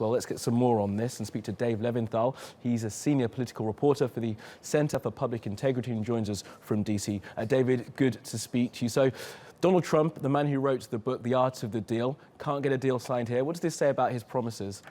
Well, let's get some more on this and speak to Dave Levinthal. He's a senior political reporter for the Center for Public Integrity and joins us from DC. David, good to speak to you. So, Donald Trump, the man who wrote the book, The Art of the Deal, can't get a deal signed here. What does this say about his promises?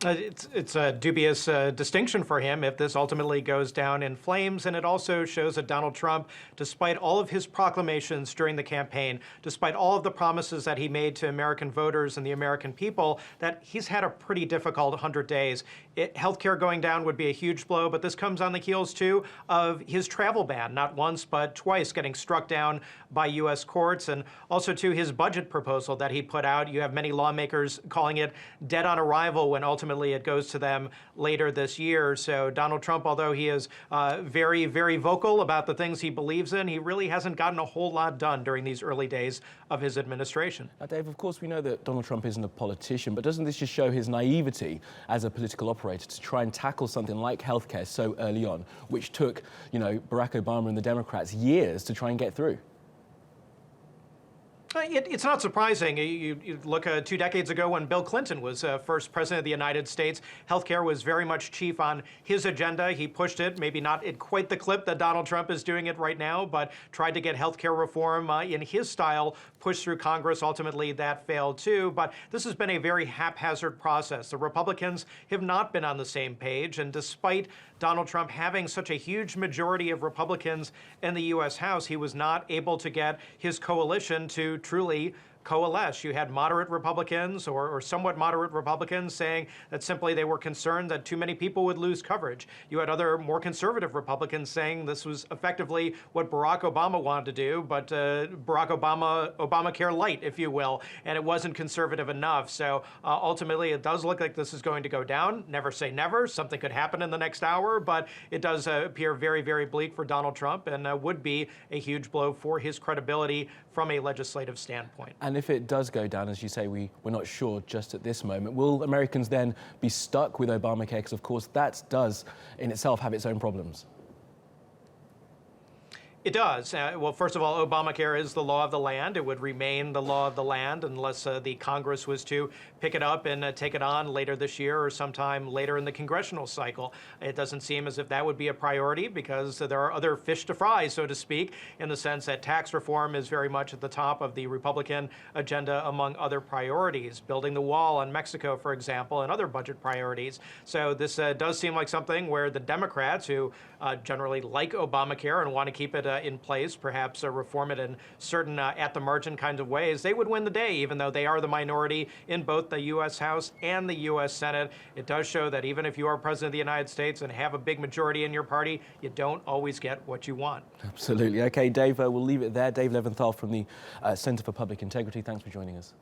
It's a dubious distinction for him if this ultimately goes down in flames, and it also shows that Donald Trump, despite all of his proclamations during the campaign, despite all of the promises that he made to American voters and the American people, that he's had a pretty difficult 100 days. Healthcare going down would be a huge blow, but this comes on the heels, too, of his travel ban, not once but twice getting struck down by U.S. courts, and also, to his budget proposal that he put out. You have many lawmakers calling it dead on arrival when ultimately it goes to them later this year. So Donald Trump, although he is very, very vocal about the things he believes in, he really hasn't gotten a whole lot done during these early days of his administration. Now, Dave, of course, we know that Donald Trump isn't a politician, but doesn't this just show his naivety as a political operator to try and tackle something like healthcare so early on, which took, Barack Obama and the Democrats years to try and get through? It's not surprising. You look 2 decades ago when Bill Clinton was first president of the United States, healthcare was very much chief on his agenda. He pushed it, maybe not at quite the clip that Donald Trump is doing it right now, but tried to get healthcare reform in his style pushed through Congress. Ultimately, that failed too. But this has been a very haphazard process. The Republicans have not been on the same page, and despite Donald Trump having such a huge majority of Republicans in the U.S. House, he was not able to get his coalition to truly coalesce. You had moderate Republicans or somewhat moderate Republicans saying that simply they were concerned that too many people would lose coverage. You had other more conservative Republicans saying this was effectively what Barack Obama wanted to do, but Obamacare light, if you will, and it wasn't conservative enough. So ultimately, it does look like this is going to go down. Never say never. Something could happen in the next hour, but it does appear very, very bleak for Donald Trump, and would be a huge blow for his credibility from a legislative standpoint. And if it does go down, as you say, we're not sure just at this moment, will Americans then be stuck with Obamacare? Because, of course, that does in itself have its own problems. It does. Well, first of all, Obamacare is the law of the land. It would remain the law of the land unless the Congress was to pick it up and take it on later this year or sometime later in the congressional cycle. It doesn't seem as if that would be a priority because there are other fish to fry, so to speak, in the sense that tax reform is very much at the top of the Republican agenda among other priorities, building the wall on Mexico, for example, and other budget priorities. So this does seem like something where the Democrats, who generally like Obamacare and want to keep it in place, perhaps reform it in certain at-the-margin kinds of ways, they would win the day, even though they are the minority in both the U.S. House and the U.S. Senate. It does show that even if you are president of the United States and have a big majority in your party, you don't always get what you want. Absolutely. Okay, Dave, we'll leave it there. Dave Levinthal from the Center for Public Integrity. Thanks for joining us.